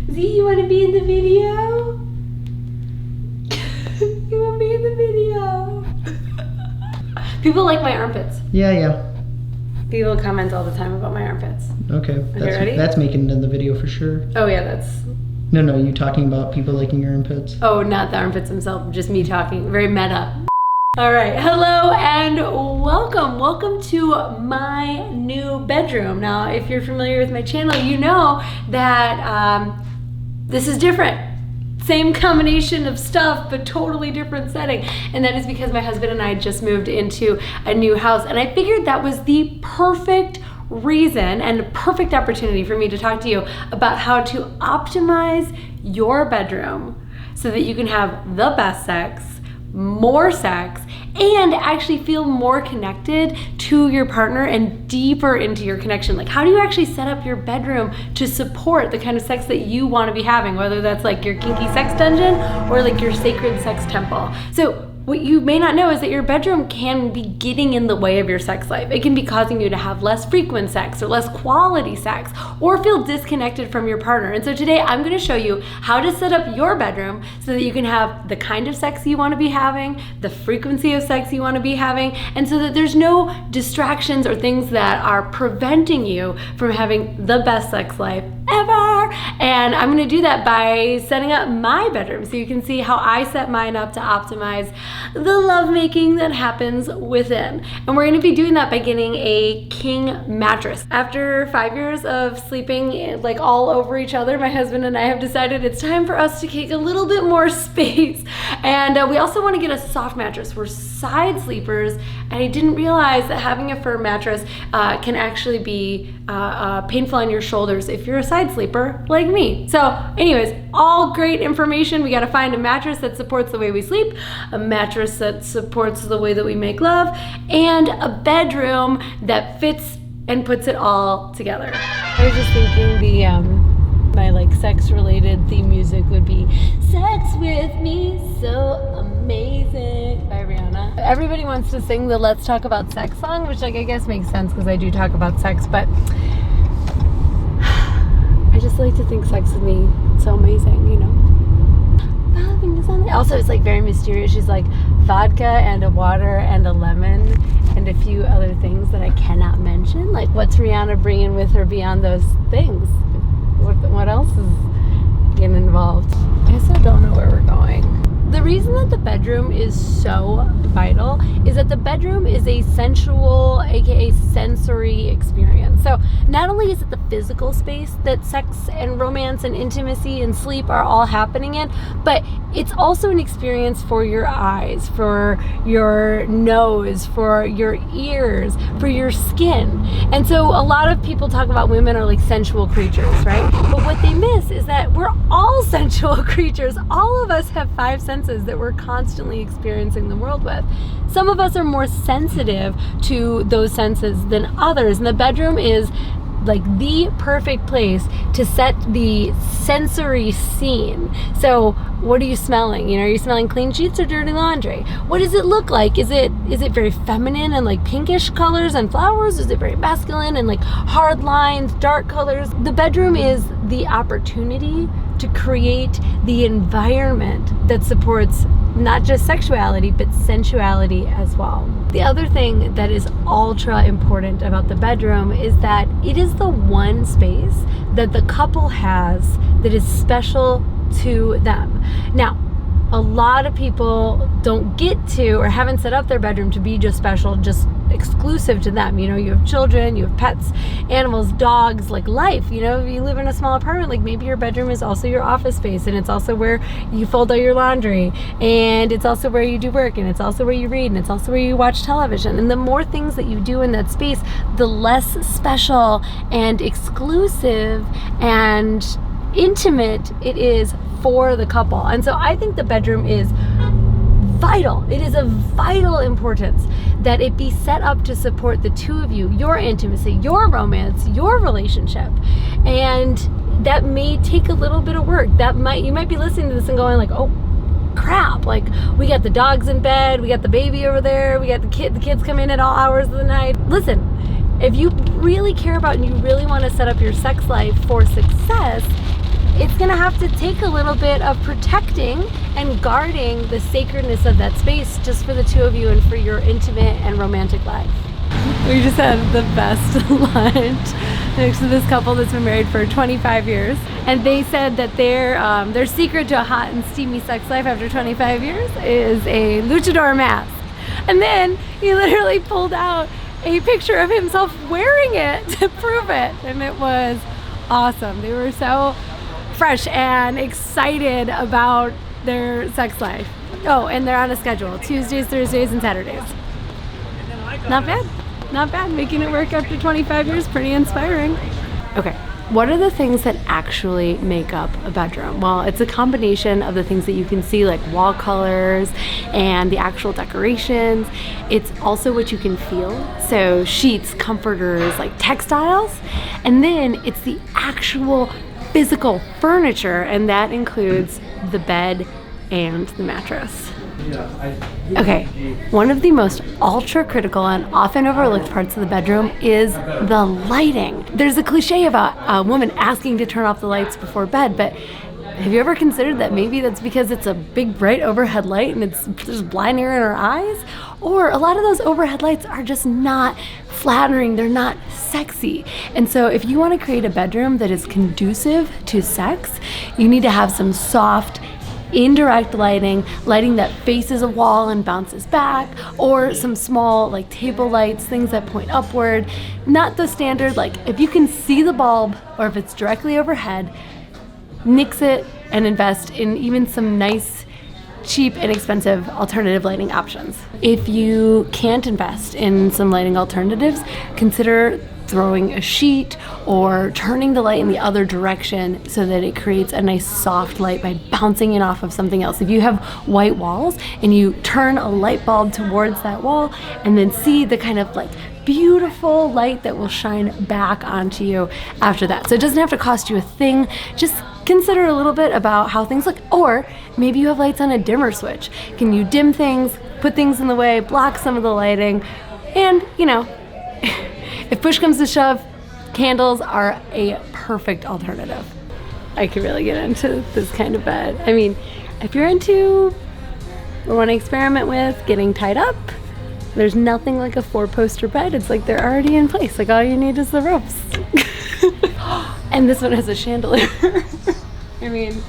Z, you want to be in the video? You want to be in the video? People like my armpits. Yeah. People comment all the time about my armpits. Okay. Ready? That's making it in the video for sure. Oh yeah, that's... No, you talking about people liking your armpits? Oh, not the armpits themselves, just me talking. Very meta. All right, hello and welcome. Welcome to my new bedroom. Now, if you're familiar with my channel, you know that this is different. Same combination of stuff, but totally different setting. And that is because my husband and I just moved into a new house. And I figured that was the perfect reason and perfect opportunity for me to talk to you about how to optimize your bedroom so that you can have the best sex, more sex, and actually feel more connected to your partner and deeper into your connection. Like, how do you actually set up your bedroom to support the kind of sex that you want to be having, whether that's like your kinky sex dungeon or like your sacred sex temple? So what you may not know is that your bedroom can be getting in the way of your sex life. It can be causing you to have less frequent sex or less quality sex or feel disconnected from your partner. And so today I'm going to show you how to set up your bedroom so that you can have the kind of sex you want to be having, the frequency of sex you want to be having, and so that there's no distractions or things that are preventing you from having the best sex life ever. And I'm going to do that by setting up my bedroom so you can see how I set mine up to optimize the lovemaking that happens within. And we're going to be doing that by getting a king mattress. After 5 years of sleeping like all over each other, my husband and I have decided it's time for us to take a little bit more space. And we also want to get a soft mattress. We're side sleepers, and I didn't realize that having a firm mattress can actually be painful on your shoulders if you're a side sleeper like me. So anyways, all great information. We got to find a mattress that supports the way we sleep, a mattress that supports the way that we make love, and a bedroom that fits and puts it all together. I was just thinking my like sex related theme music would be Sex With Me So Amazing by Rihanna. Everybody wants to sing the Let's Talk About Sex song, which like I guess makes sense because I do talk about sex, but I just like to think sex with me so amazing, you know. Also, it's like very mysterious. She's like vodka and a water and a lemon and a few other things that I cannot mention. Like, what's Rihanna bringing with her beyond those things? What else is getting involved? I still don't know where we're going. The reason that the bedroom is so vital is that the bedroom is a sensual, aka sensory experience. So not only is it the physical space that sex and romance and intimacy and sleep are all happening in, but it's also an experience for your eyes, for your nose, for your ears, for your skin. And so a lot of people talk about women are like sensual creatures, right? But what they miss is that we're all sensual creatures. All of us have 5 senses that we're constantly experiencing the world with. Some of us are more sensitive to those senses than others, and the bedroom is like the perfect place to set the sensory scene. So what are you smelling? You know, are you smelling clean sheets or dirty laundry? What does it look like? Is it very feminine and like pinkish colors and flowers? Is it very masculine and like hard lines, dark colors? The bedroom is the opportunity to create the environment that supports not just sexuality, but sensuality as well. The other thing that is ultra important about the bedroom is that it is the one space that the couple has that is special to them. Now, a lot of people don't get to or haven't set up their bedroom to be just special, just exclusive to them. You know, you have children, you have pets, animals, dogs, like life. You know, if you live in a small apartment, like maybe your bedroom is also your office space, and it's also where you fold all your laundry, and it's also where you do work, and it's also where you read, and it's also where you watch television. And the more things that you do in that space, the less special and exclusive and intimate it is for the couple. And so I think the bedroom is vital. It is of vital importance that it be set up to support the two of you, your intimacy, your romance, your relationship. And that may take a little bit of work. You might be listening to this and going like, oh crap, like we got the dogs in bed, we got the baby over there, we got the kids come in at all hours of the night. Listen, if you really care about and you really want to set up your sex life for success, it's gonna have to take a little bit of protecting and guarding the sacredness of that space just for the two of you and for your intimate and romantic life. We just had the best lunch next to this couple that's been married for 25 years. And they said that their secret to a hot and steamy sex life after 25 years is a luchador mask. And then he literally pulled out a picture of himself wearing it to prove it. And it was awesome. They were so fresh and excited about their sex life. Oh, and they're on a schedule, Tuesdays, Thursdays, and Saturdays. Not bad. Not bad. Making it work after 25 years, pretty inspiring. Okay, what are the things that actually make up a bedroom? Well, it's a combination of the things that you can see, like wall colors and the actual decorations. It's also what you can feel. So sheets, comforters, like textiles. And then it's the actual physical furniture, and that includes the bed and the mattress. Okay, one of the most ultra critical and often overlooked parts of the bedroom is the lighting. There's a cliche about a woman asking to turn off the lights before bed, but have you ever considered that maybe that's because it's a big bright overhead light and it's just blinding her in her eyes? Or a lot of those overhead lights are just not flattering, they're not sexy. And so if you want to create a bedroom that is conducive to sex, you need to have some soft, indirect lighting that faces a wall and bounces back, or some small like table lights, things that point upward. Not the standard, like if you can see the bulb or if it's directly overhead, nix it and invest in even some nice, cheap, inexpensive alternative lighting options. If you can't invest in some lighting alternatives, consider throwing a sheet or turning the light in the other direction so that it creates a nice soft light by bouncing it off of something else. If you have white walls and you turn a light bulb towards that wall and then see the kind of like beautiful light that will shine back onto you after that. So it doesn't have to cost you a thing. Just consider a little bit about how things look. Or maybe you have lights on a dimmer switch. Can you dim things, put things in the way, block some of the lighting, and you know, if push comes to shove, candles are a perfect alternative. I could really get into this kind of bed. I mean, if you're into or want to experiment with getting tied up, there's nothing like a 4-poster bed. It's like they're already in place. Like all you need is the ropes. And this one has a chandelier. I mean,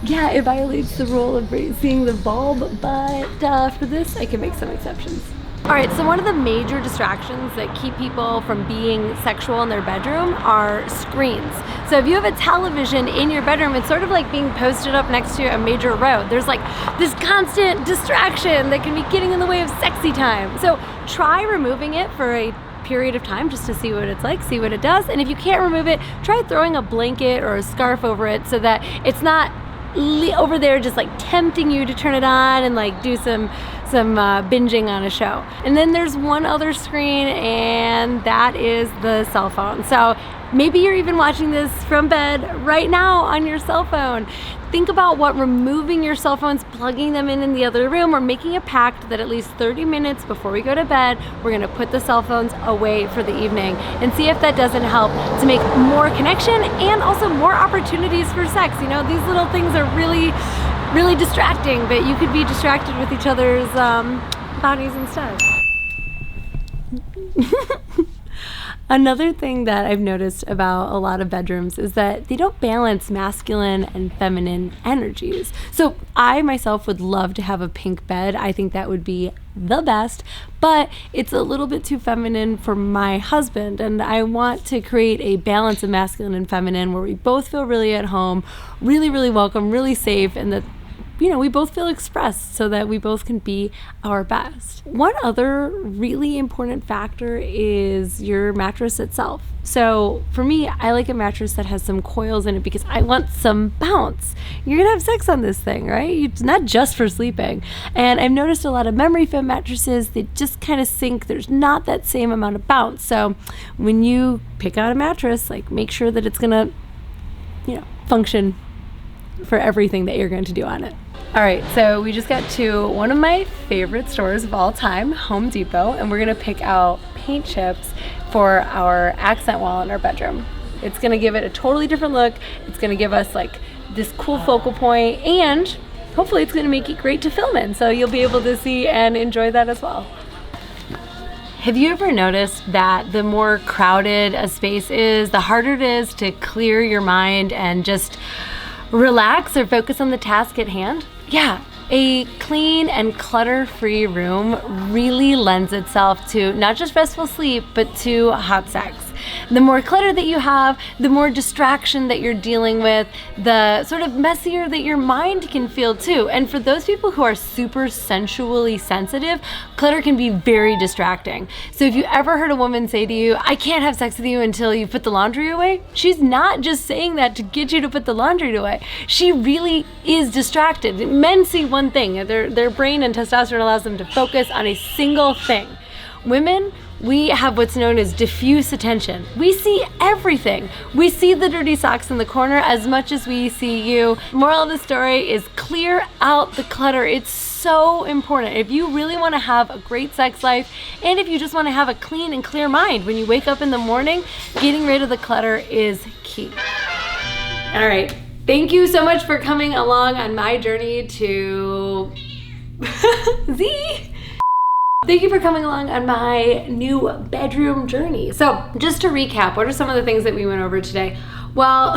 yeah, it violates the rule of seeing the bulb, but for this, I can make some exceptions. All right, so one of the major distractions that keep people from being sexual in their bedroom are screens. So if you have a television in your bedroom, it's sort of like being posted up next to a major road. There's like this constant distraction that can be getting in the way of sexy time. So try removing it for a period of time just to see what it's like, see what it does. And if you can't remove it, try throwing a blanket or a scarf over it so that it's not over there just like tempting you to turn it on and like do some binging on a show. And then there's one other screen, and that is the cell phone. So maybe you're even watching this from bed right now on your cell phone. Think about what removing your cell phones, plugging them in the other room, or making a pact that at least 30 minutes before we go to bed, we're gonna put the cell phones away for the evening, and see if that doesn't help to make more connection and also more opportunities for sex. You know, these little things are really distracting, but you could be distracted with each other's bodies instead. Another thing that I've noticed about a lot of bedrooms is that they don't balance masculine and feminine energies. So I myself would love to have a pink bed. I think that would be the best, but it's a little bit too feminine for my husband, and I want to create a balance of masculine and feminine where we both feel really at home, really welcome, really safe, and that, you know, we both feel expressed so that we both can be our best. One other really important factor is your mattress itself. So for me, I like a mattress that has some coils in it because I want some bounce. You're gonna have sex on this thing, right? It's not just for sleeping. And I've noticed a lot of memory foam mattresses, they just kind of sink. There's not that same amount of bounce. So when you pick out a mattress, like make sure that it's gonna, you know, function for everything that you're going to do on it. All right, so we just got to one of my favorite stores of all time, Home Depot, and we're gonna pick out paint chips for our accent wall in our bedroom. It's gonna give it a totally different look. It's gonna give us like this cool focal point, and hopefully it's gonna make it great to film in. So you'll be able to see and enjoy that as well. Have you ever noticed that the more crowded a space is, the harder it is to clear your mind and just relax or focus on the task at hand? Yeah, a clean and clutter-free room really lends itself to not just restful sleep, but to hot sex. The more clutter that you have, the more distraction that you're dealing with, the sort of messier that your mind can feel too. And for those people who are super sensually sensitive, clutter can be very distracting. So if you ever heard a woman say to you, I can't have sex with you until you put the laundry away, she's not just saying that to get you to put the laundry away. She really is distracted. Men see one thing, their brain and testosterone allows them to focus on a single thing. Women, we have what's known as diffuse attention. We see everything. We see the dirty socks in the corner as much as we see you. Moral of the story is clear out the clutter. It's so important. If you really want to have a great sex life, and if you just want to have a clean and clear mind when you wake up in the morning, getting rid of the clutter is key. All right. Thank you so much for coming along on my journey to Z. Thank you for coming along on my new bedroom journey. So just to recap, what are some of the things that we went over today? Well,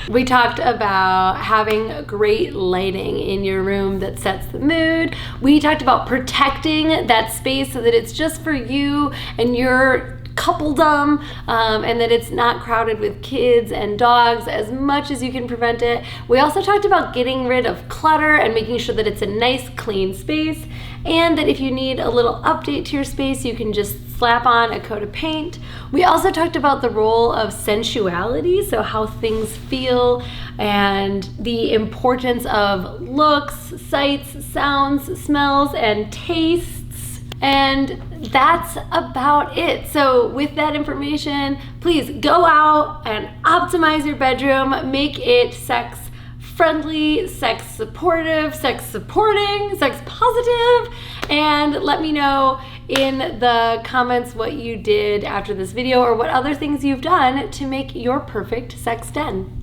we talked about having great lighting in your room that sets the mood. We talked about protecting that space so that it's just for you and your coupledom, and that it's not crowded with kids and dogs as much as you can prevent it. We also talked about getting rid of clutter and making sure that it's a nice clean space, and that if you need a little update to your space, you can just slap on a coat of paint. We also talked about the role of sensuality, so how things feel, and the importance of looks, sights, sounds, smells, and tastes. And that's about it. So with that information, please go out and optimize your bedroom, make it sex friendly, sex supportive, sex supporting, sex positive, and let me know in the comments what you did after this video or what other things you've done to make your perfect sex den.